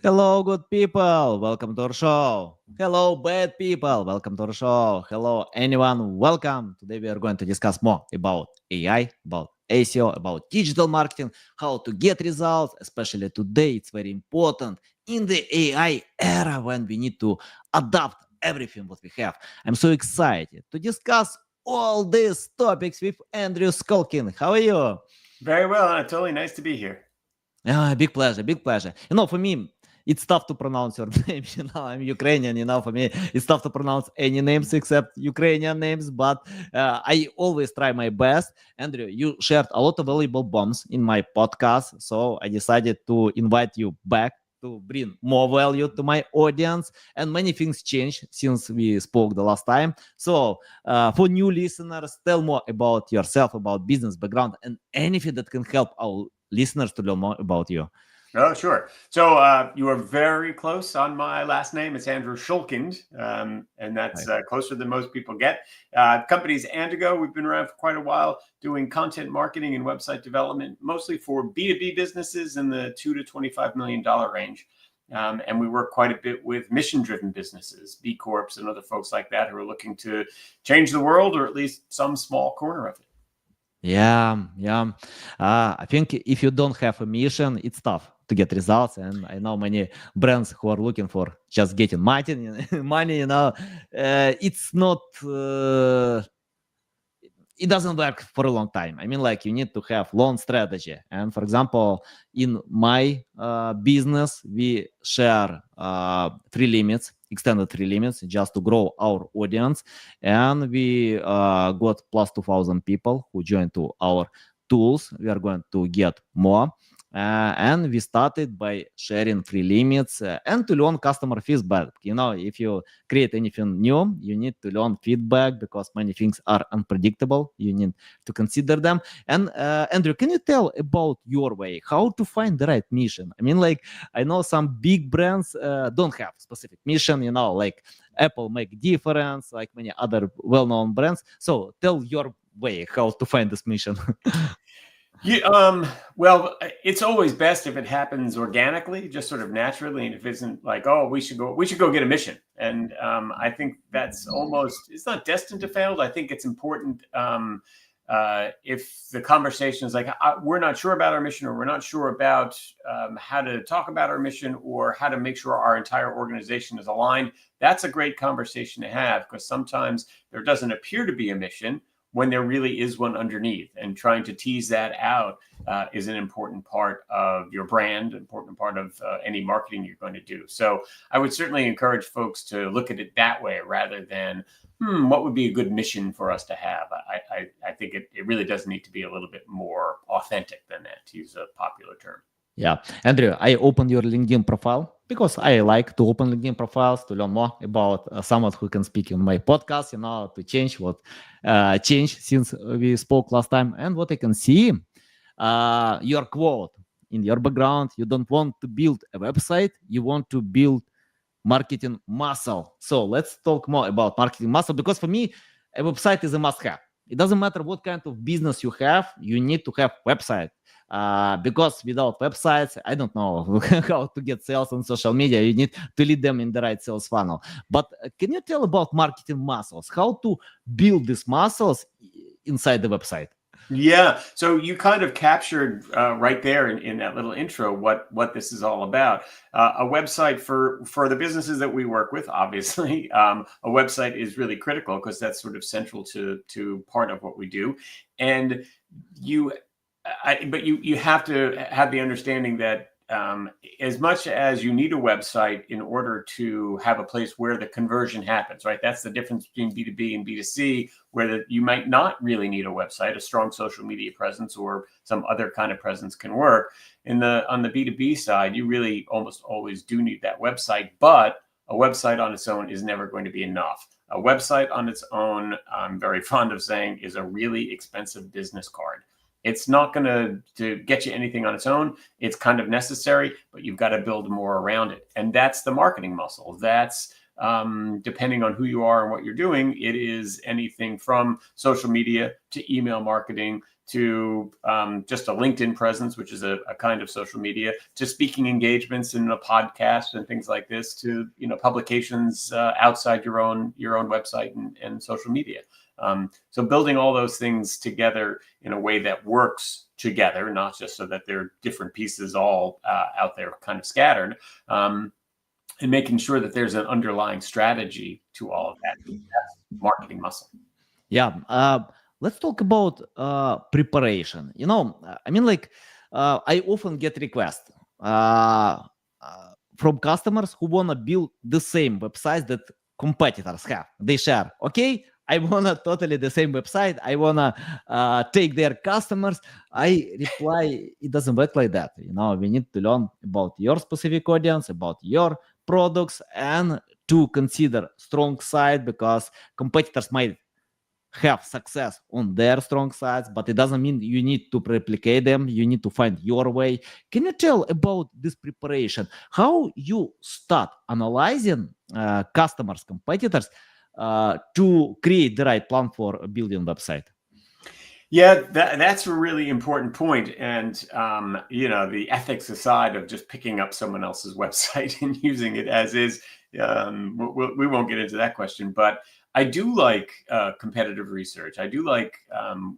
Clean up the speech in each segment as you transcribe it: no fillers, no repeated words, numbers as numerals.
Hello, good people. Welcome to our show. Hello, bad people. Welcome to our show. Hello, anyone. Welcome. Today we are going to discuss more about AI, about SEO, about digital marketing, how to get results. Especially today, it's very important in the AI era when we need to adapt everything what we have. I'm so excited to discuss all these topics with Andrew Skolkin. How are you? Very well, Anatoly. Nice to be here. Big pleasure, big pleasure. For me, it's tough to pronounce your name. I'm Ukrainian. For me, it's tough to pronounce any names except Ukrainian names. But I always try my best. Andrew, you shared a lot of valuable bombs in my podcast, so I decided to invite you back to bring more value to my audience. And many things changed since we spoke the last time. So, for new listeners, tell more about yourself, about business background, and anything that can help our listeners to learn more about you. Oh, sure. So you are very close on my last name. It's Andrew Schulkind, and that's Right. closer than most people get. Company's Andigo. We've been around for quite a while doing content marketing and website development, mostly for B2B businesses in the $2 to $25 million range. And we work quite a bit with mission-driven businesses, B Corps and other folks like that who are looking to change the world or at least some small corner of it. Yeah. I think if you don't have a mission, it's tough to get results. And I know many brands who are looking for just getting money. Money, it's not. It doesn't work for a long time. I mean, like you need to have long strategy. And for example, in my business, we share three limits, extended three limits, just to grow our audience. And we got plus 2,000 people who joined to our tools. We are going to get more. And we started by sharing free limits and to learn customer feedback. If you create anything new, you need to learn feedback because many things are unpredictable. You need to consider them. And Andrew, can you tell about your way, how to find the right mission? I mean, like I know some big brands don't have specific mission. Like Apple make difference, like many other well-known brands. So tell your way how to find this mission. Well, it's always best if it happens organically, just sort of naturally, and if it isn't like, oh, we should go get a mission. And I think that's it's not destined to fail. I think it's important if the conversation is like, we're not sure about our mission, or we're not sure about how to talk about our mission, or how to make sure our entire organization is aligned. That's a great conversation to have, because sometimes there doesn't appear to be a mission when there really is one underneath, and trying to tease that out is an important part of your brand, important part of any marketing you're going to do. So I would certainly encourage folks to look at it that way, rather than, what would be a good mission for us to have? I think it really does need to be a little bit more authentic than that, to use a popular term. Yeah, Andrew, I opened your LinkedIn profile because I like to open LinkedIn profiles to learn more about someone who can speak in my podcast, to change what changed since we spoke last time. And what I can see, your quote in your background, you don't want to build a website, you want to build marketing muscle. So let's talk more about marketing muscle, because for me, a website is a must-have. It doesn't matter what kind of business you have, you need to have website. Because without websites, I don't know how to get sales on social media. You need to lead them in the right sales funnel. But can you tell about marketing muscles? How to build these muscles inside the website? Yeah. So you kind of captured right there in that little intro what this is all about. A website for the businesses that we work with, obviously, a website is really critical, because that's sort of central to part of what we do. And but you have to have the understanding that as much as you need a website in order to have a place where the conversion happens, right? That's the difference between B2B and B2C, where you might not really need a website. A strong social media presence or some other kind of presence can work. On the B2B side, you really almost always do need that website, but a website on its own is never going to be enough. A website on its own, I'm very fond of saying, is a really expensive business card. It's not going to get you anything on its own. It's kind of necessary, but you've got to build more around it. And that's the marketing muscle. That's depending on who you are and what you're doing, it is anything from social media to email marketing to just a LinkedIn presence, which is a kind of social media, to speaking engagements in a podcast and things like this, to publications outside your own website and social media. So building all those things together in a way that works together, not just so that they're different pieces all out there kind of scattered, and making sure that there's an underlying strategy to all of that. That's marketing muscle. Yeah. Let's talk about preparation. I often get requests from customers who want to build the same websites that competitors have. They share, okay, I want to totally the same website. I want to take their customers. I reply, it doesn't work like that. We need to learn about your specific audience, about your products, and to consider strong side, because competitors might have success on their strong sides, but it doesn't mean you need to replicate them. You need to find your way. Can you tell about this preparation? How you start analyzing customers, competitors, to create the right plan for building website? Yeah, that's a really important point. And, the ethics aside of just picking up someone else's website and using it as is, we won't get into that question. But I do like competitive research. I do like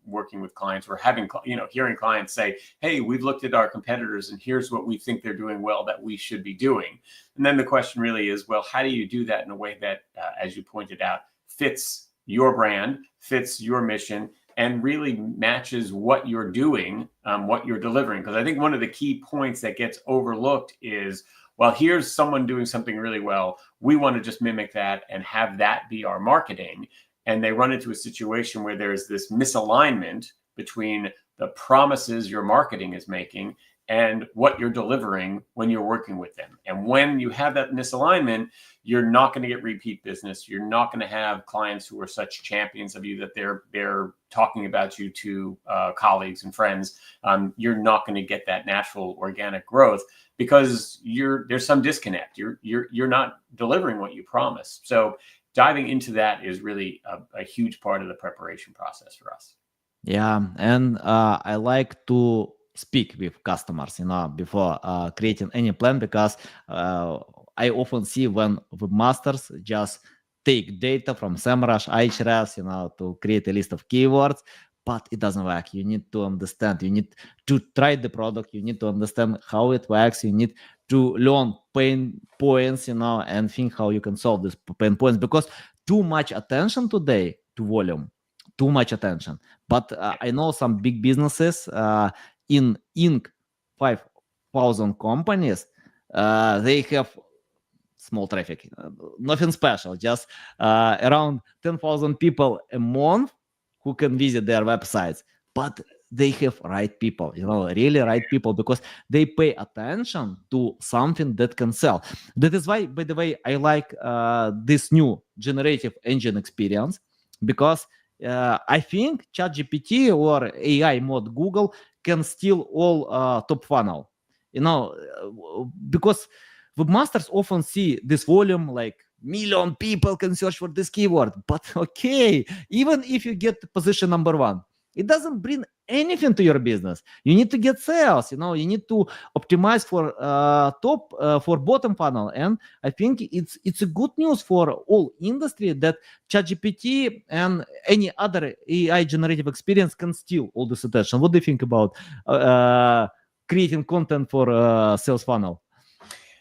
working with clients or having, hearing clients say, hey, we've looked at our competitors and here's what we think they're doing well that we should be doing. And then the question really is, well, how do you do that in a way that, as you pointed out, fits your brand, fits your mission, and really matches what you're doing, what you're delivering? Because I think one of the key points that gets overlooked is, well, here's someone doing something really well. We want to just mimic that and have that be our marketing. And they run into a situation where there's this misalignment between the promises your marketing is making and what you're delivering when you're working with them. And when you have that misalignment, you're not going to get repeat business. You're not going to have clients who are such champions of you that they're talking about you to colleagues and friends. You're not going to get that natural organic growth because there's some disconnect. You're not delivering what you promise. So diving into that is really a huge part of the preparation process for us. Yeah, and I like to speak with customers, before creating any plan, because I often see when webmasters just take data from SEMrush, Ahrefs, to create a list of keywords, but it doesn't work. You need to understand. You need to try the product. You need to understand how it works. You need to learn pain points, and think how you can solve these pain points, because too much attention today to volume, too much attention. But I know some big businesses in Inc. 5,000 companies, they have small traffic, nothing special, just around 10,000 people a month who can visit their websites. But they have right people, really right people, because they pay attention to something that can sell. That is why, by the way, I like this new generative engine experience, because I think ChatGPT or AI mod Google can steal all top funnel, because webmasters often see this volume, like million people can search for this keyword. But okay, even if you get to position number one, it doesn't bring anything to your business. You need to get sales. You need to optimize for top for bottom funnel. And I think it's a good news for all industry that ChatGPT and any other AI generative experience can steal all this attention. What do you think about creating content for sales funnel?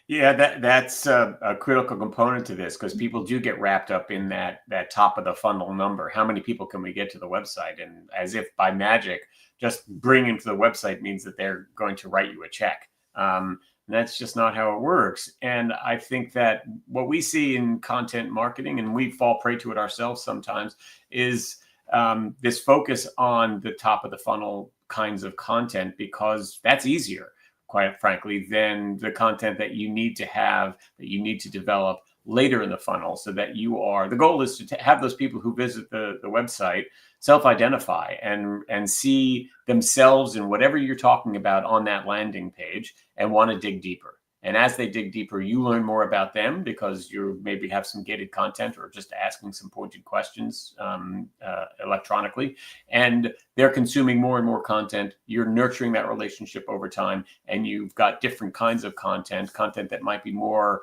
Yeah, that's a critical component to this, because people do get wrapped up in that top of the funnel number. How many people can we get to the website? And as if by magic, just bringing them to the website means that they're going to write you a check. That's just not how it works. And I think that what we see in content marketing, and we fall prey to it ourselves sometimes, is this focus on the top of the funnel kinds of content, because that's easier, quite frankly, than the content that you need to have, that you need to develop later in the funnel, so that the goal is to have those people who visit the website self-identify and see themselves in whatever you're talking about on that landing page and want to dig deeper. And as they dig deeper, you learn more about them because you maybe have some gated content or just asking some pointed questions electronically. And they're consuming more and more content. You're nurturing that relationship over time. And you've got different kinds of content that might be more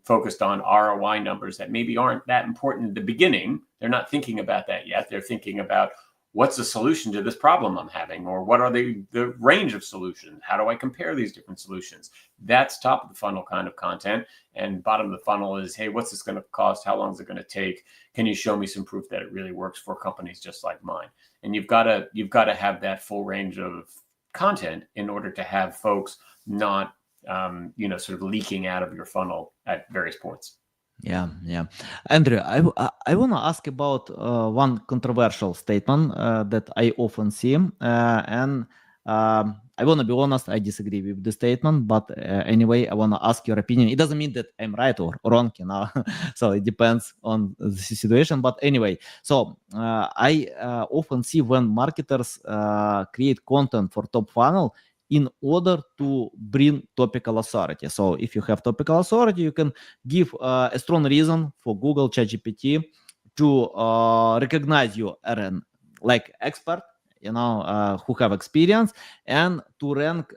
focused on ROI numbers that maybe aren't that important at the beginning. They're not thinking about that yet. They're thinking about, what's the solution to this problem I'm having? Or what are the range of solutions? How do I compare these different solutions? That's top of the funnel kind of content. And bottom of the funnel is, hey, what's this going to cost? How long is it going to take? Can you show me some proof that it really works for companies just like mine? And you've got to have that full range of content in order to have folks not sort of leaking out of your funnel at various points. Yeah. Andrew, I want to ask about one controversial statement that I often see, and I want to be honest, I disagree with the statement, but anyway, I want to ask your opinion. It doesn't mean that I'm right or wrong, so it depends on the situation. But anyway, so I often see when marketers create content for top funnel in order to bring topical authority. So if you have topical authority, you can give a strong reason for Google ChatGPT to recognize you as an expert, who have experience, and to rank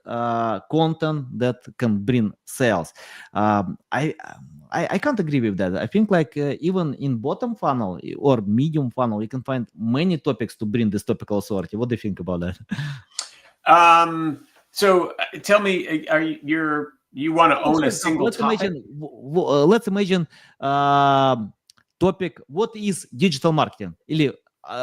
content that can bring sales. I can't agree with that. I think even in bottom funnel or medium funnel, you can find many topics to bring this topical authority. What do you think about that? So tell me, you want to own a single topic? Let's imagine topic, what is digital marketing?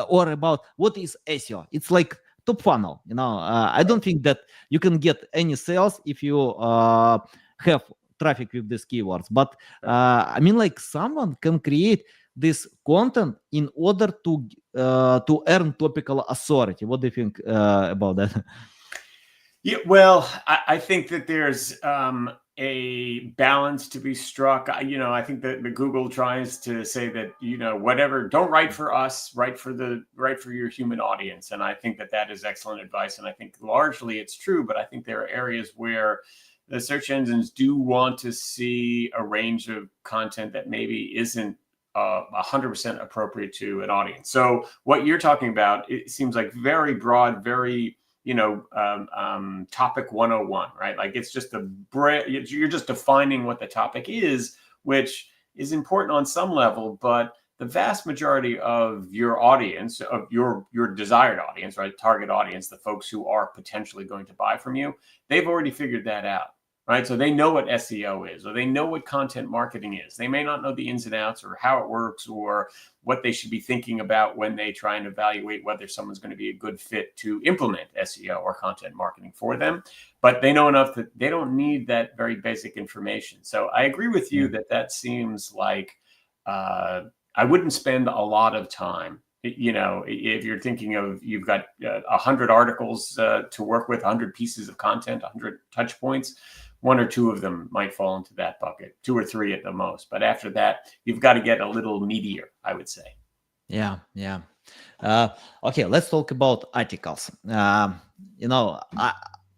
Or about what is SEO? It's like top funnel. I don't think that you can get any sales if you have traffic with these keywords. But I mean, someone can create this content in order to earn topical authority. What do you think about that? Yeah, well, I think that there's a balance to be struck. I think that the Google tries to say that, whatever, don't write for us, write for your human audience. And I think that is excellent advice. And I think largely it's true, but I think there are areas where the search engines do want to see a range of content that maybe isn't 100% appropriate to an audience. So what you're talking about, it seems like very broad, very topic 101, right? Like it's just you're just defining what the topic is, which is important on some level, but the vast majority of your audience, of your desired audience, right? Target audience, the folks who are potentially going to buy from you, they've already figured that out. Right. So they know what SEO is, or they know what content marketing is. They may not know the ins and outs or how it works or what they should be thinking about when they try and evaluate whether someone's going to be a good fit to implement SEO or content marketing for them. But they know enough that they don't need that very basic information. So I agree with you that seems like I wouldn't spend a lot of time. If you're thinking of, you've got 100 articles to work with, 100 pieces of content, 100 touch points, one or two of them might fall into that bucket, 2 or 3 at the most. But after that, you've got to get a little meatier, I would say. Yeah. Okay, let's talk about articles. I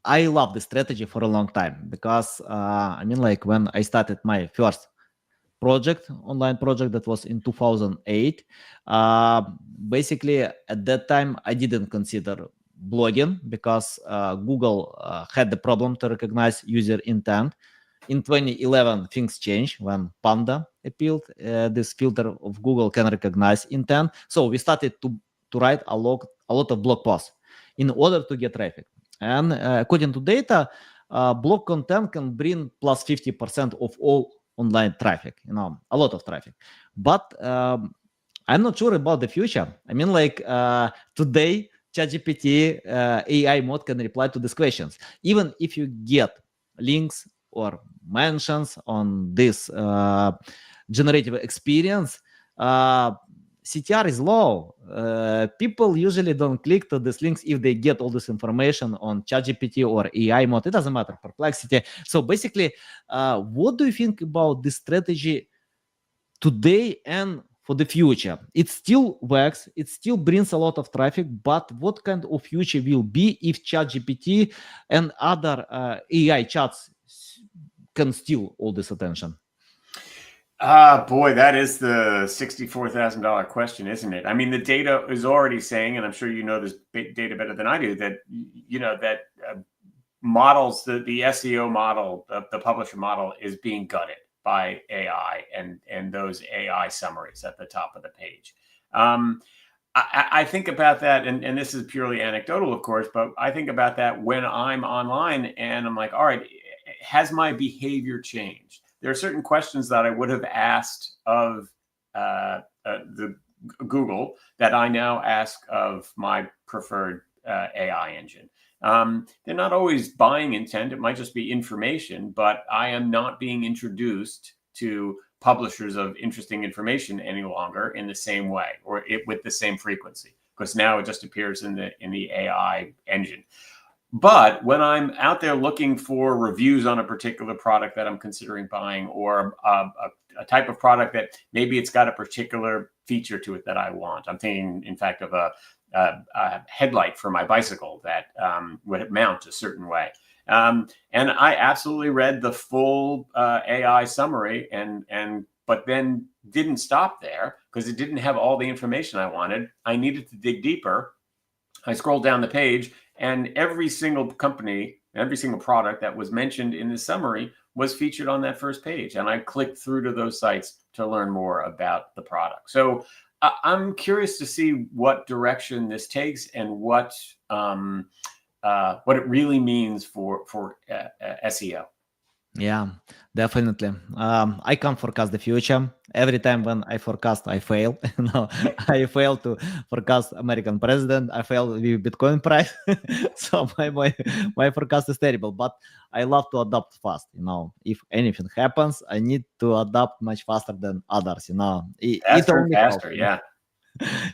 love the strategy for a long time because, when I started my first online project, that was in 2008. Basically, at that time, I didn't consider blogging because Google had the problem to recognize user intent. In 2011, things changed when Panda appeared. This filter of Google can recognize intent. So we started to write a lot of blog posts in order to get traffic. And according to data, blog content can bring plus 50% of all online traffic, a lot of traffic. But I'm not sure about the future. Today, ChatGPT AI mode can reply to these questions. Even if you get links or mentions on this generative experience, CTR is low. People usually don't click to these links if they get all this information on ChatGPT or AI mode. It doesn't matter, Perplexity. So basically, what do you think about this strategy today and for the future? It still works. It still brings a lot of traffic. But what kind of future will be if ChatGPT and other AI chats can steal all this attention? Boy, that is the $64,000 question, isn't it? I mean, the data is already saying, and I'm sure you know this data better than I do, that that models, the SEO model, the publisher model, is being gutted by AI and those AI summaries at the top of the page. I think about that, and this is purely anecdotal, of course, but I think about that when I'm online and I'm like, all right, has my behavior changed? There are certain questions that I would have asked of the Google that I now ask of my preferred AI engine. They're not always buying intent. It might just be information, but I am not being introduced to publishers of interesting information any longer in the same way or with the same frequency, because now it just appears in the AI engine. But when I'm out there looking for reviews on a particular product that I'm considering buying, or a type of product that maybe it's got a particular feature to it that I want, I'm thinking, in fact, of a headlight for my bicycle that would mount a certain way. And I absolutely read the full AI summary, but then didn't stop there because it didn't have all the information I wanted. I needed to dig deeper. I scrolled down the page, and every single company, every single product that was mentioned in the summary was featured on that first page. And I clicked through to those sites to learn more about the product. So I'm curious to see what direction this takes and what it really means for SEO. Yeah, definitely. I can't forecast the future. Every time when I forecast, I fail. I fail to forecast American president. I fail with Bitcoin price. So my forecast is terrible. But I love to adapt fast. If anything happens, I need to adapt much faster than others. It only helps. Faster, yeah.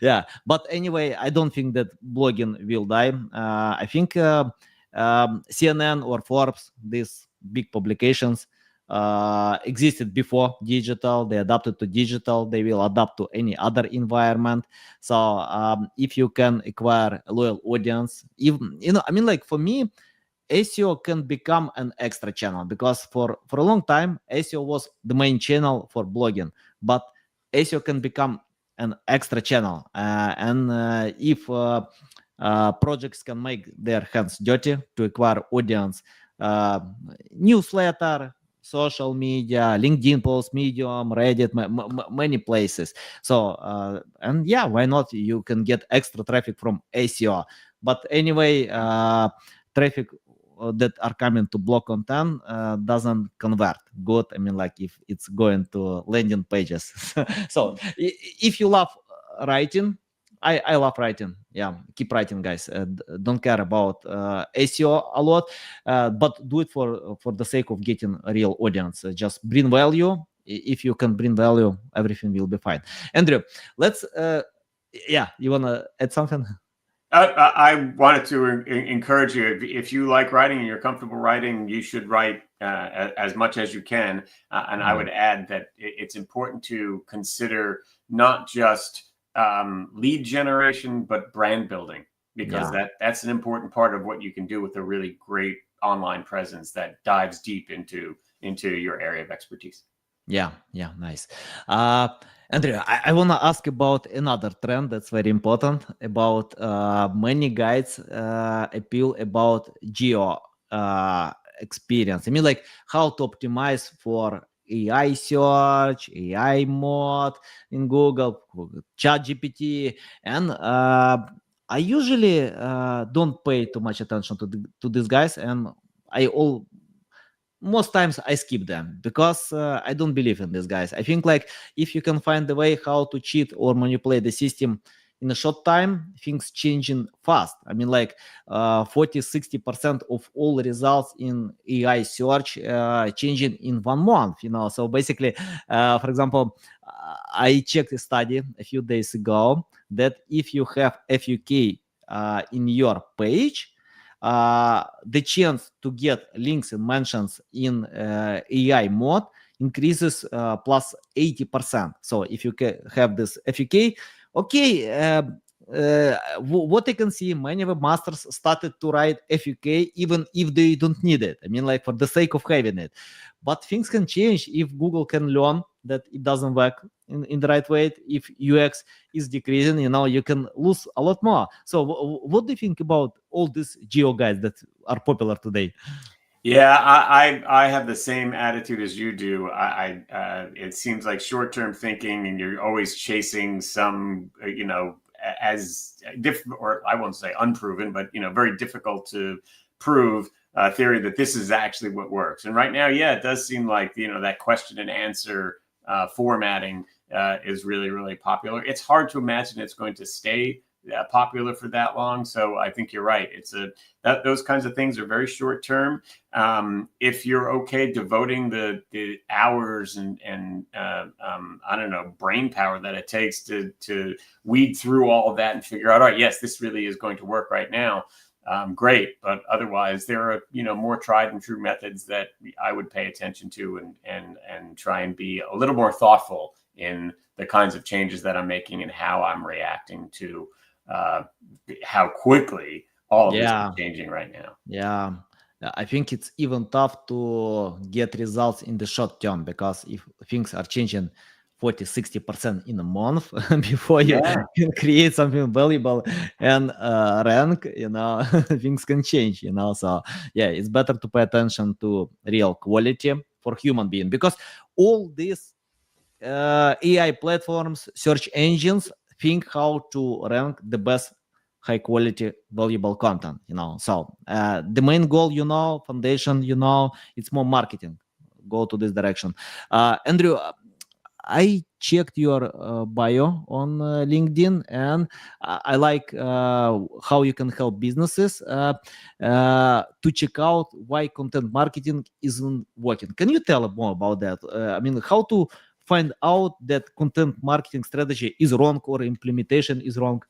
Yeah, but anyway, I don't think that blogging will die. I think CNN or Forbes, these big publications, existed before digital. They adapted to digital. They will adapt to any other environment. So if you can acquire a loyal audience, even I mean, like, for me, SEO can become an extra channel, because for a long time SEO was the main channel for blogging, but SEO can become an extra channel, and if projects can make their hands dirty to acquire audience, newsletter, social media, LinkedIn post, Medium, Reddit, many places. So and yeah, why not? You can get extra traffic from SEO. But anyway, traffic that are coming to blog content doesn't convert good. I mean, like, if it's going to landing pages. So if you love writing, I love writing. Yeah, keep writing, guys. Don't care about SEO a lot, but do it for the sake of getting a real audience. Just bring value. If you can bring value, everything will be fine. Andrew, let's. Yeah, you wanna add something? I wanted to encourage you. If you like writing and you're comfortable writing, you should write as much as you can. And I would add that it's important to consider not just lead generation, but brand building, because that's an important part of what you can do with a really great online presence that dives deep into your area of expertise. Yeah, nice. Andrea, I want to ask about another trend that's very important. About many guides appeal about geo experience. I mean, like, how to optimize for AI search, AI mode in Google, ChatGPT, and I usually don't pay too much attention to these guys, and most times I skip them, because I don't believe in these guys. I think, like, if you can find a way how to cheat or manipulate the system in a short time, things changing fast. I mean, like, 40-60% of all results in AI search changing in 1 month. So basically, for example, I checked a study a few days ago that if you have FUK in your page, the chance to get links and mentions in AI mode increases plus 80%. So if you have this FUK, okay, what I can see, many webmasters started to write FUK even if they don't need it. I mean, like for the sake of having it. But things can change if Google can learn that it doesn't work in the right way. If UX is decreasing, you can lose a lot more. So, what do you think about all these geo guides that are popular today? Yeah, I have the same attitude as you do. It seems like short-term thinking, and you're always chasing some, as different, or I won't say unproven, but very difficult to prove theory that this is actually what works. And right now, yeah, it does seem like that question and answer formatting is really, really popular. It's hard to imagine it's going to stay popular for that long. So I think you're right. Those kinds of things are very short term. If you're okay devoting the hours and I don't know, brain power that it takes to weed through all of that and figure out, all right, yes, this really is going to work right now. Great, but otherwise there are more tried and true methods that I would pay attention to and try and be a little more thoughtful in the kinds of changes that I'm making and how I'm reacting to how quickly all of this is changing right now. Yeah, I think it's even tough to get results in the short term, because if things are changing 40-60% in a month before you Yeah. can create something valuable and rank, things can change, So yeah, it's better to pay attention to real quality for human being, because all these AI platforms, search engines think how to rank the best high quality valuable content, So the main goal, foundation, it's more marketing, go to this direction. Andrew, I checked your bio on LinkedIn, and I like how you can help businesses to check out why content marketing isn't working. Can you tell more about that? I mean, how to find out that content marketing strategy is wrong or implementation is wrong?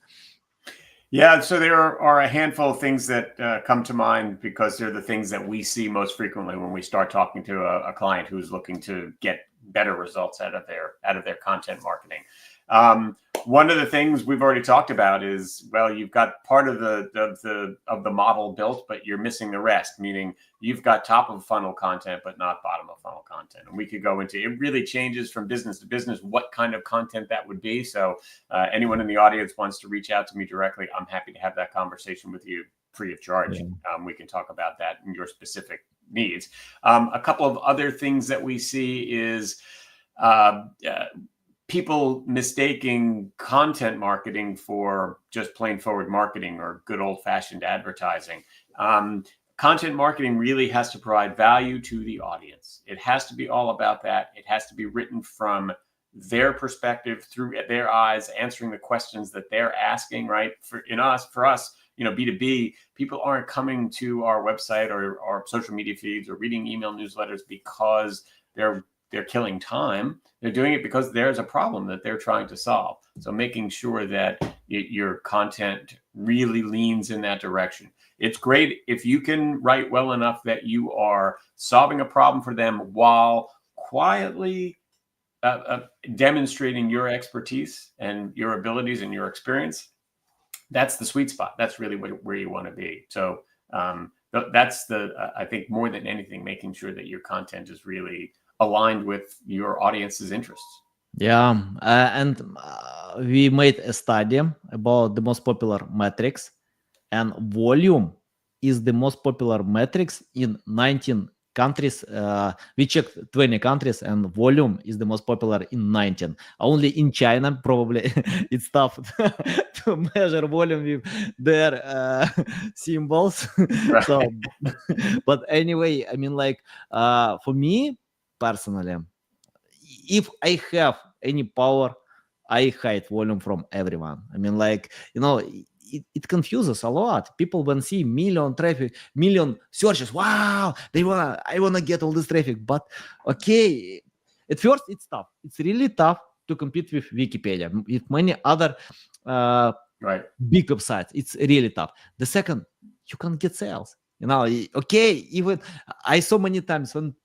Yeah, so there are a handful of things that come to mind because they're the things that we see most frequently when we start talking to a client who's looking to get better results out of their content marketing. One of the things we've already talked about is, well, you've got part of the model built, but you're missing the rest, meaning you've got top of funnel content, but not bottom of funnel content. And we could go into, it really changes from business to business, what kind of content that would be. So anyone in the audience wants to reach out to me directly, I'm happy to have that conversation with you free of charge. Yeah. We can talk about that and your specific needs. A couple of other things that we see is people mistaking content marketing for just plain forward marketing or good old fashioned advertising. Content marketing really has to provide value to the audience. It has to be all about that. It has to be written from their perspective, through their eyes, answering the questions that they're asking, right? For us, B2B, people aren't coming to our website or our social media feeds or reading email newsletters because they're killing time. They're doing it because there's a problem that they're trying to solve. So making sure that your content really leans in that direction. It's great if you can write well enough that you are solving a problem for them while quietly demonstrating your expertise and your abilities and your experience. That's the sweet spot. That's really where you want to be. So that's I think more than anything, making sure that your content is really aligned with your audience's interests. Yeah, and we made a study about the most popular metrics, and volume is the most popular metrics in 19 countries. We checked 20 countries, and volume is the most popular in 19. Only in China, probably it's tough to measure volume with their symbols. Right. So, but anyway, I mean, like for me personally, if I have any power, I hide volume from everyone. I mean, like, it confuses a lot. People when see million traffic, million searches, wow, I wanna get all this traffic. But okay, at first it's tough. It's really tough to compete with Wikipedia, with many other Right. big websites. It's really tough. The second, you can't get sales. Okay, even I saw many times when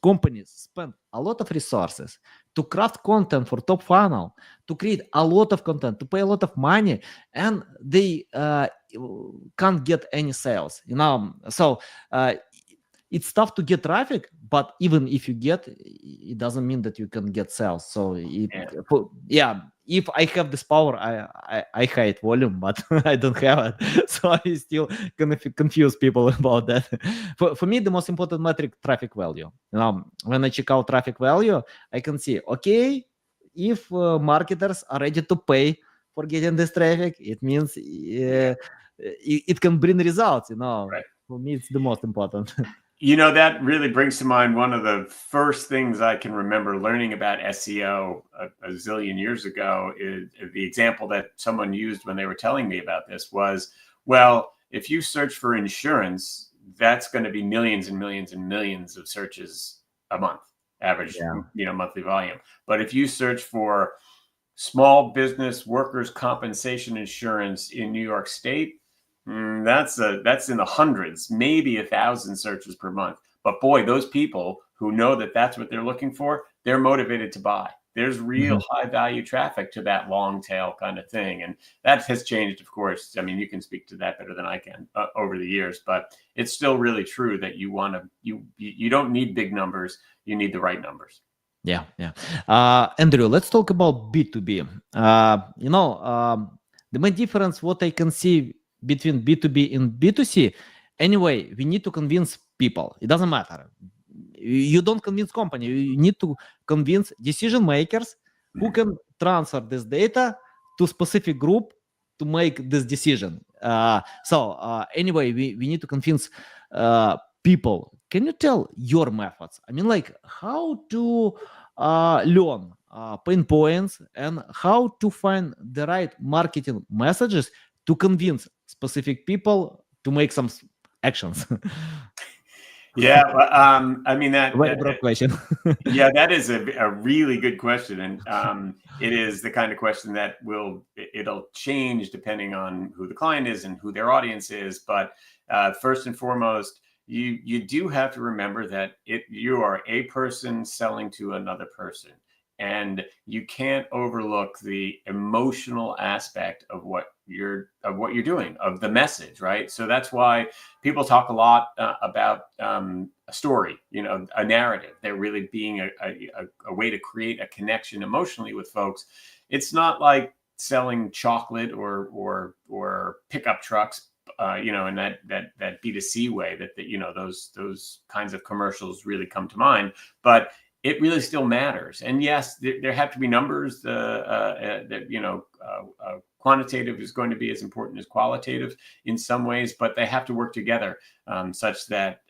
companies spend a lot of resources to craft content for top funnel, to create a lot of content, to pay a lot of money, and they can't get any sales. So it's tough to get traffic, but even if you get, it doesn't mean that you can get sales. So if I have this power, I hate volume, but I don't have it. So I still confuse people about that. For me, the most important metric, traffic value. When I check out traffic value, I can see, okay, if marketers are ready to pay for getting this traffic, it means it can bring results. Right. For me, it's the most important. That really brings to mind one of the first things I can remember learning about SEO a zillion years ago. Is the example that someone used when they were telling me about this was, well, if you search for insurance, that's going to be millions and millions and millions of searches a month, average, monthly volume. But if you search for small business workers' compensation insurance in New York State, that's in the hundreds, maybe 1,000 searches per month. But boy, those people who know that that's what they're looking for, they're motivated to buy. There's real high value traffic to that long tail kind of thing. And that has changed, of course. I mean, you can speak to that better than I can over the years, but it's still really true that you don't need big numbers. You need the right numbers. Yeah. Andrew, let's talk about B2B. The main difference, what I can see between B2B and B2C, anyway, we need to convince people. It doesn't matter. You don't convince company. You need to convince decision makers who can transfer this data to specific group to make this decision. Anyway, we need to convince people. Can you tell your methods? I mean, like how to learn pain points and how to find the right marketing messages to convince specific people to make some actions. Yeah, I mean very broad question. That is a really good question, and it is the kind of question that it'll change depending on who the client is and who their audience is. But first and foremost, you do have to remember that you are a person selling to another person. And you can't overlook the emotional aspect of what you're doing, of the message, right? So that's why people talk a lot about a story, a narrative. They're really being a way to create a connection emotionally with folks. It's not like selling chocolate or pickup trucks, in that B2C way that those kinds of commercials really come to mind, but it really still matters. And yes, there have to be numbers that, quantitative is going to be as important as qualitative in some ways, but they have to work together such that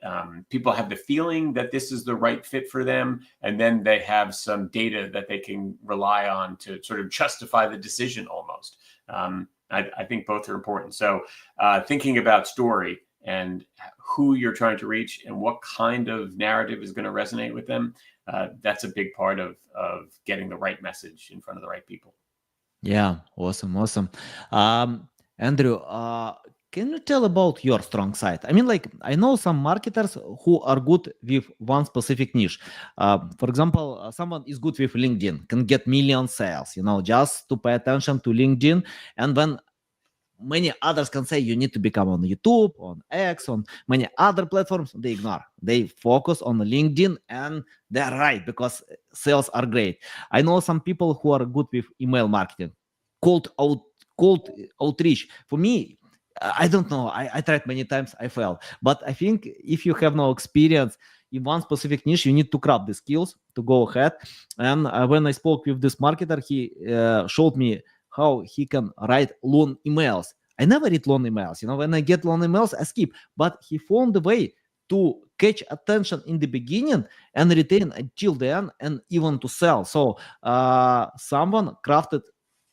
people have the feeling that this is the right fit for them. And then they have some data that they can rely on to sort of justify the decision almost. I think both are important. So thinking about story and who you're trying to reach and what kind of narrative is going to resonate with them, that's a big part of getting the right message in front of the right people. Yeah, awesome. Andrew, can you tell about your strong side? I mean, like, I know some marketers who are good with one specific niche. For example, someone is good with LinkedIn, can get million sales, just to pay attention to LinkedIn. And then many others can say you need to become on YouTube, on X, on many other platforms. They ignore. They focus on LinkedIn, and they're right because sales are great. I know some people who are good with email marketing, cold outreach. For me, I don't know. I tried many times. I failed. But I think if you have no experience in one specific niche, you need to craft the skills to go ahead. And when I spoke with this marketer, he showed me how he can write long emails. I never read long emails. When I get long emails, I skip. But he found a way to catch attention in the beginning and retain until the end, and even to sell. So someone crafted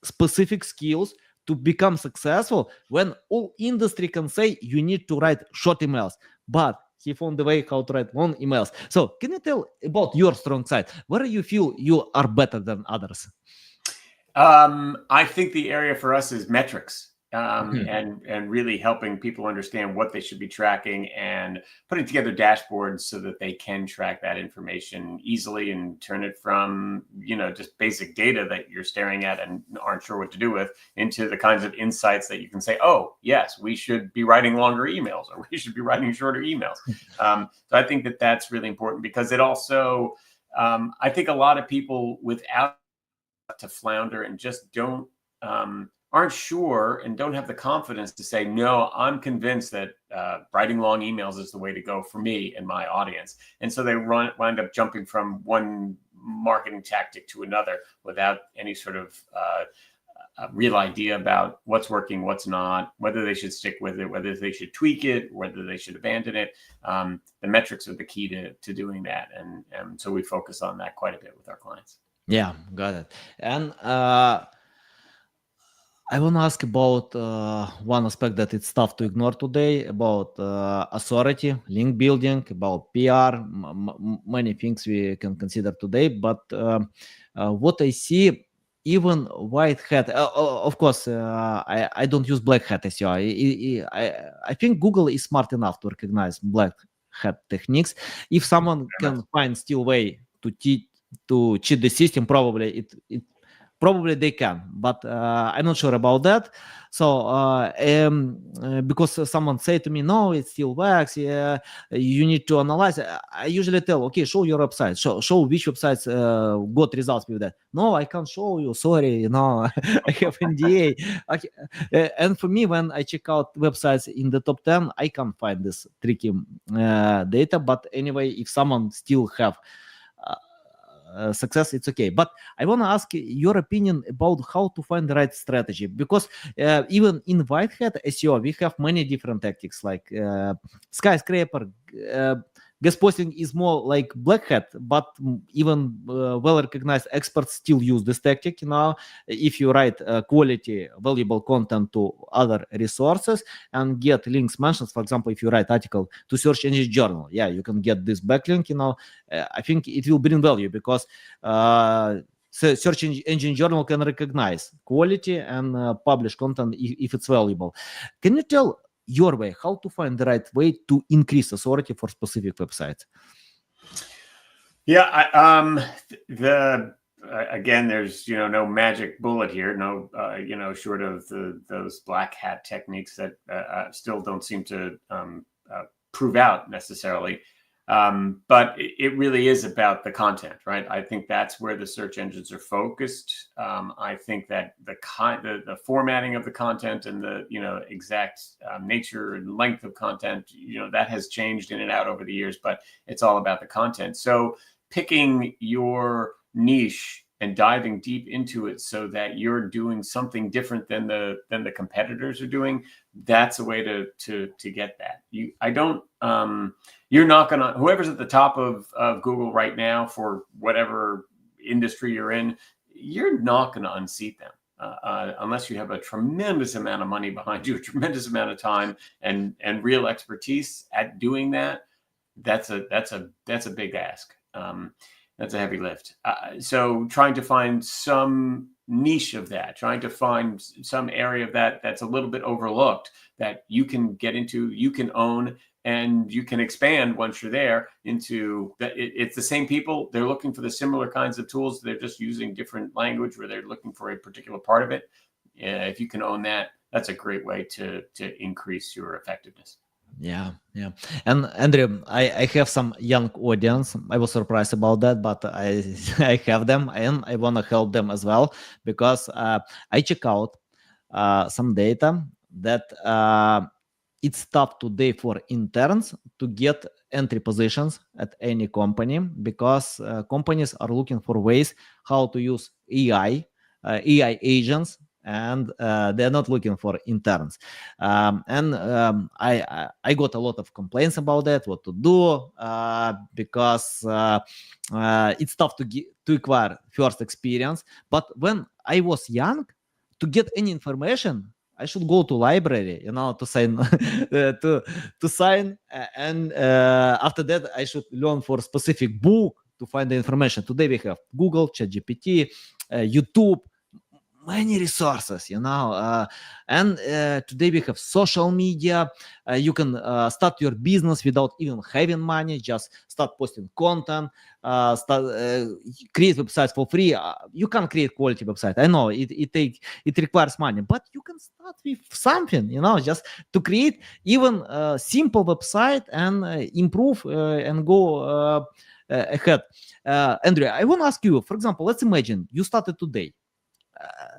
specific skills to become successful when all industry can say you need to write short emails. But he found a way how to write long emails. So can you tell about your strong side? Where you feel you are better than others? I think the area for us is metrics. and really helping people understand what they should be tracking and putting together dashboards so that they can track that information easily and turn it from, just basic data that you're staring at and aren't sure what to do with into the kinds of insights that you can say, oh, yes, we should be writing longer emails or we should be writing shorter emails. So I think that that's really important because it also, I think a lot of people without to flounder and just aren't sure and don't have the confidence to say, no, I'm convinced that writing long emails is the way to go for me and my audience. And so they wind up jumping from one marketing tactic to another without any sort of real idea about what's working, what's not, whether they should stick with it, whether they should tweak it, whether they should abandon it. The metrics are the key to doing that. And so we focus on that quite a bit with our clients. Yeah, got it. And I want to ask about one aspect that it's tough to ignore today, about authority, link building, about PR, many things we can consider today. But what I see, even white hat, of course, I don't use black hat SEO. I think Google is smart enough to recognize black hat techniques. If someone can find still way to cheat the system, probably probably they can, but I'm not sure about that. So because someone said to me, no, it still works, you need to analyze. I usually tell, okay, show your website, show which websites got results with that. No, I can't show you, sorry, I have NDA. Okay. And for me, when I check out websites in the top 10, I can't find this tricky data. But anyway, if someone still have success, it's okay. But I want to ask your opinion about how to find the right strategy, because even in white hat SEO we have many different tactics, like skyscraper. Guest posting is more like black hat, but even well-recognized experts still use this tactic. If you write quality, valuable content to other resources and get links mentioned, for example, if you write article to Search Engine Journal, you can get this backlink. I think it will bring value because Search Engine Journal can recognize quality and publish content if it's valuable. Can you tell your way how to find the right way to increase authority for specific websites? Again, there's no magic bullet here, no short of those black hat techniques that still don't seem to prove out necessarily. But it really is about the content, right? I think that's where the search engines are focused. I think that the formatting of the content and the exact nature and length of content, that has changed in and out over the years, but it's all about the content. So picking your niche and diving deep into it so that you're doing something different than the competitors are doing, that's a way to get that. You're not gonna, whoever's at the top of Google right now for whatever industry you're in, you're not gonna unseat them unless you have a tremendous amount of money behind you, a tremendous amount of time and real expertise at doing that. That's a big ask. That's a heavy lift. So trying to find some niche of that, trying to find some area of that that's a little bit overlooked that you can get into, you can own, and you can expand once you're there into that. It's the same people. They're looking for the similar kinds of tools. They're just using different language where they're looking for a particular part of it. If you can own that, that's a great way to increase your effectiveness. Yeah. And Andrew, I have some young audience. I was surprised about that, but I have them and I want to help them as well, because I check out some data that it's tough today for interns to get entry positions at any company, because companies are looking for ways how to use AI agents, and they're not looking for interns. I got a lot of complaints about that, what to do, because it's tough to acquire first experience. But when I was young, to get any information, I should go to library, to sign, to sign, and after that I should learn for specific book to find the information. Today we have Google, ChatGPT, YouTube, many resources, and today we have social media. You can start your business without even having money. Just start posting content, create websites for free. You can create quality website. I know it requires money, but you can start with something, just to create even a simple website and improve and go ahead. Andrew, I want to ask you, for example, let's imagine you started today.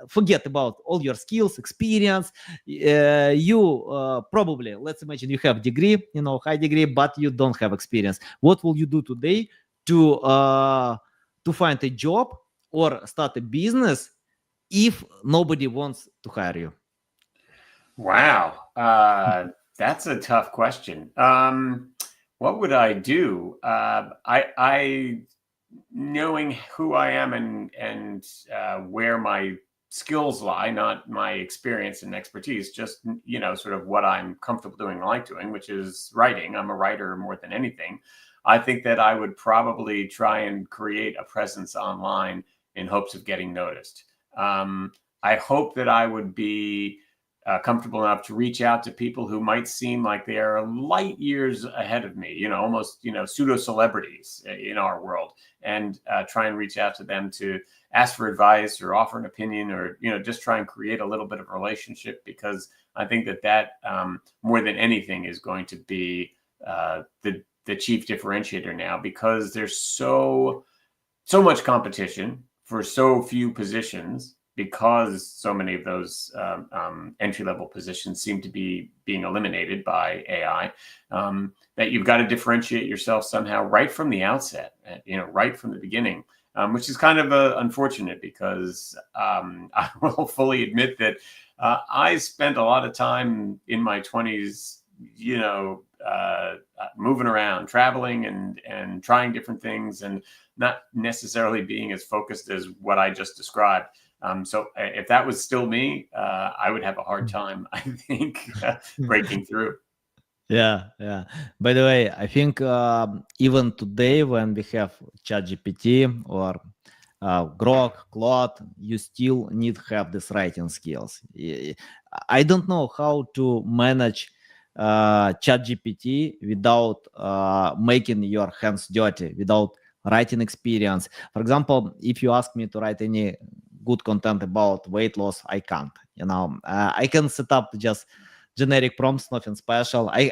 Forget about all your skills, experience. You probably, let's imagine you have degree, high degree, but you don't have experience. What will you do today to find a job or start a business if nobody wants to hire you? Wow, that's a tough question. What would I do? I knowing who I am and where my skills lie, not my experience and expertise, just sort of what I'm comfortable doing and like doing, which is writing. I'm a writer more than anything. I think that I would probably try and create a presence online in hopes of getting noticed. I hope that I would be comfortable enough to reach out to people who might seem like they are light years ahead of me, almost, pseudo celebrities in our world, and try and reach out to them to ask for advice or offer an opinion, or, just try and create a little bit of a relationship, because I think that more than anything is going to be the chief differentiator now, because there's so much competition for so few positions, because so many of those entry-level positions seem to be being eliminated by AI, that you've got to differentiate yourself somehow right from the outset, right from the beginning, which is kind of unfortunate, because I will fully admit that I spent a lot of time in my 20s, moving around, traveling and trying different things, and not necessarily being as focused as what I just described. So if that was still me, I would have a hard time, I think, breaking through. Yeah. By the way, I think even today when we have ChatGPT or Grok, Claude, you still need to have these writing skills. I don't know how to manage ChatGPT without making your hands dirty, without writing experience. For example, if you ask me to write any good content about weight loss, I can't. I can set up just generic prompts, nothing special. I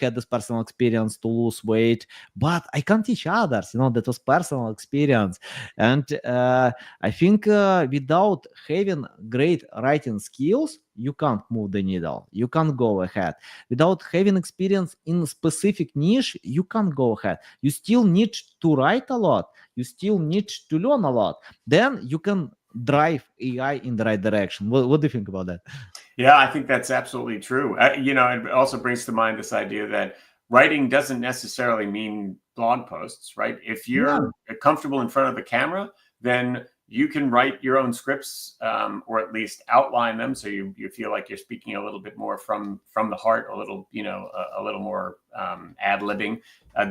had this personal experience to lose weight, but I can't teach others. That was personal experience, and I think without having great writing skills, you can't move the needle. You can't go ahead. Without having experience in specific niche, you can't go ahead. You still need to write a lot. You still need to learn a lot. Then you can drive AI in the right direction. What do you think about that? Yeah, I think that's absolutely true. It also brings to mind this idea that writing doesn't necessarily mean blog posts, right? If you're comfortable in front of the camera, then you can write your own scripts, or at least outline them, so you feel like you're speaking a little bit more from the heart, a little a little more ad-libbing.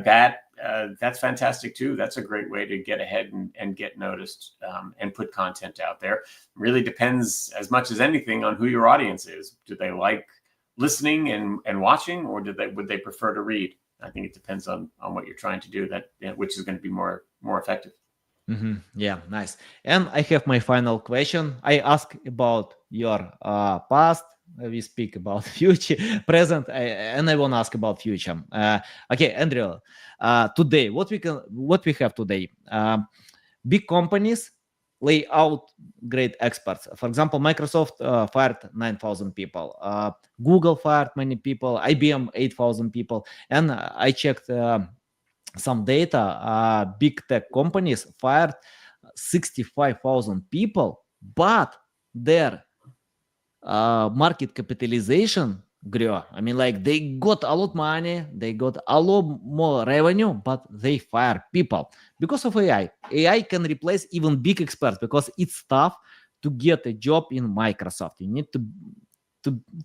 That's fantastic too. That's a great way to get ahead and get noticed, and put content out there. Really depends as much as anything on who your audience is. Do they like listening and watching, or would they prefer to read? I think it depends on what you're trying to do, which is going to be more effective. Yeah, nice. And I have my final question. I ask about your past. We speak about future, present, and I want to ask about future. Okay, Andrew. Today, what we have today? Big companies lay out great experts. For example, Microsoft fired 9,000 people. Google fired many people. IBM 8,000 people. And I checked some data. Big tech companies fired 65,000 people, but their market capitalization grew. I mean, like, they got a lot money, they got a lot more revenue, but they fire people because of AI. AI can replace even big experts, because it's tough to get a job in Microsoft. You need to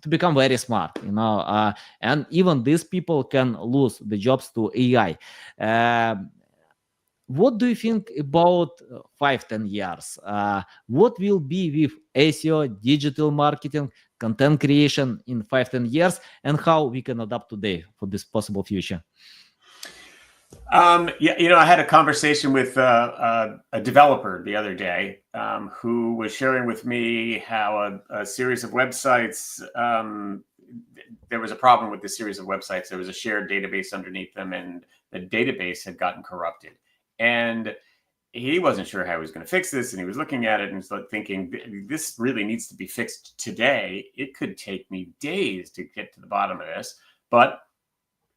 become very smart, and even these people can lose the jobs to AI. what do you think about 5-10 years? What will be with SEO, digital marketing, content creation in 5-10 years, and how we can adapt today for this possible future? Yeah, I had a conversation with a developer the other day who was sharing with me how a series of websites, there was a problem with the series of websites. There was a shared database underneath them, and the database had gotten corrupted. And he wasn't sure how he was going to fix this. And he was looking at it and was thinking, this really needs to be fixed today. It could take me days to get to the bottom of this. But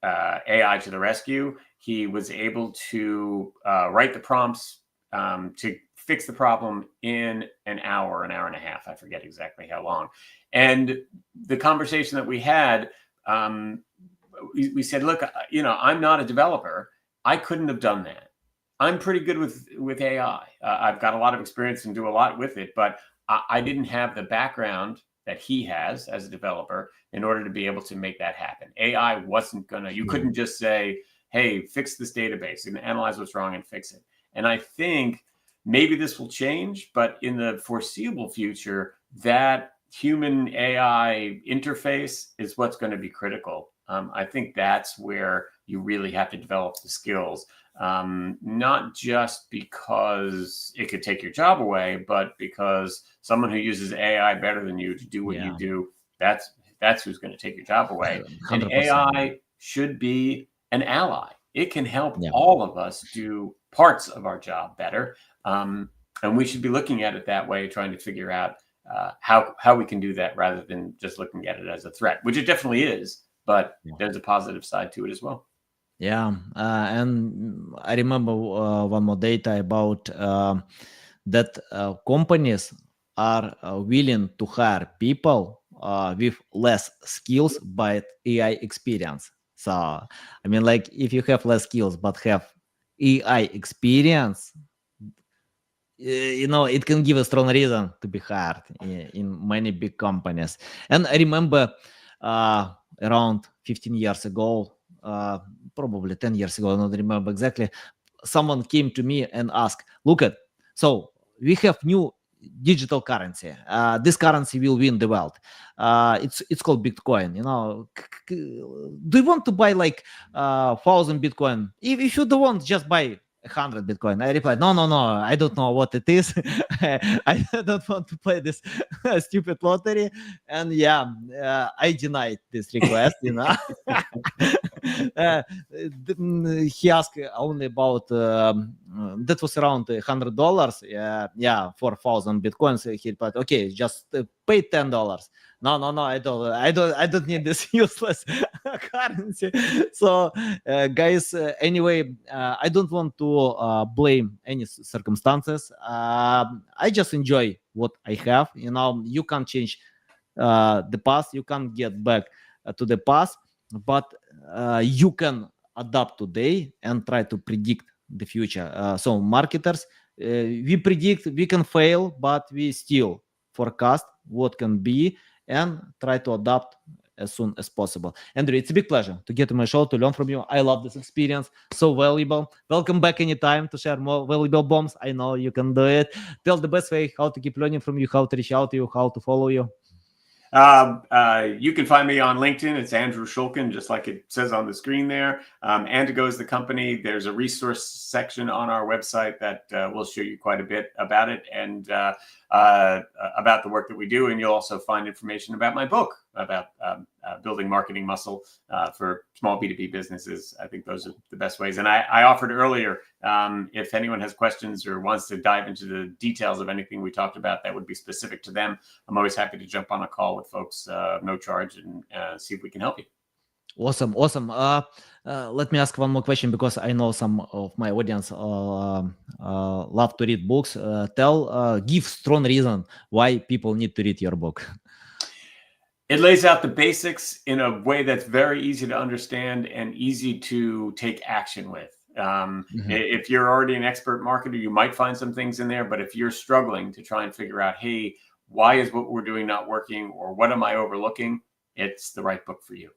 AI to the rescue. He was able to write the prompts to fix the problem in an hour and a half. I forget exactly how long. And the conversation that we had, we said, look, I'm not a developer. I couldn't have done that. I'm pretty good with AI. I've got a lot of experience and do a lot with it, but I didn't have the background that he has as a developer in order to be able to make that happen. AI wasn't you couldn't just say, hey, fix this database and analyze what's wrong and fix it. And I think maybe this will change, but in the foreseeable future, that human AI interface is what's going to be critical. I think that's where you really have to develop the skills. Not just because it could take your job away, but because someone who uses AI better than you to do what you do, that's who's going to take your job away. 100%. And AI should be an ally. It can help all of us do parts of our job better. And we should be looking at it that way, trying to figure out how we can do that rather than just looking at it as a threat, which it definitely is, but there's a positive side to it as well. Yeah, and I remember one more data about that companies are willing to hire people with less skills but AI experience. So, I mean, like if you have less skills but have AI experience, it can give a strong reason to be hired in many big companies. And I remember around 15 years ago, probably 10 years ago, I don't remember exactly, someone came to me and asked, look at, so we have new digital currency. This currency will win the world. It's called Bitcoin. Do you want to buy like 1,000 Bitcoin? If you don't want, just buy 100 Bitcoin. I replied, no, I don't know what it is. I don't want to play this stupid lottery. And I denied this request. He asked only about that was around $100. For 1,000 Bitcoins. He replied, okay, just pay $10. No, I don't need this useless currency. So, guys, anyway, I don't want to blame any circumstances. I just enjoy what I have. You can't change the past. You can't get back to the past, but you can adapt today and try to predict the future. So marketers, we predict, we can fail, but we still forecast what can be and try to adapt as soon as possible. Andrew, it's a big pleasure to get to my show, to learn from you. I love this experience, so valuable. Welcome back anytime to share more valuable bombs. I know you can do it. Tell the best way how to keep learning from you, how to reach out to you, how to follow you. You can find me on LinkedIn. It's Andrew Shulkin, just like it says on the screen there. Antigo is the company. There's a resource section on our website that will show you quite a bit about it and about the work that we do. And you'll also find information about my book about building marketing muscle for small B2B businesses. I think those are the best ways. And I offered earlier, if anyone has questions or wants to dive into the details of anything we talked about that would be specific to them, I'm always happy to jump on a call with folks, no charge, and see if we can help you. Awesome. Let me ask one more question because I know some of my audience love to read books. Give strong reason why people need to read your book. It lays out the basics in a way that's very easy to understand and easy to take action with. If you're already an expert marketer, you might find some things in there, but if you're struggling to try and figure out, hey, why is what we're doing not working, or what am I overlooking? It's the right book for you.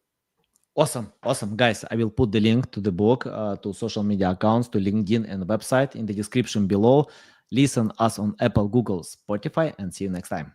Awesome, guys. I will put the link to the book, to social media accounts, to LinkedIn and website in the description below. Listen us on Apple, Google, Spotify, and see you next time.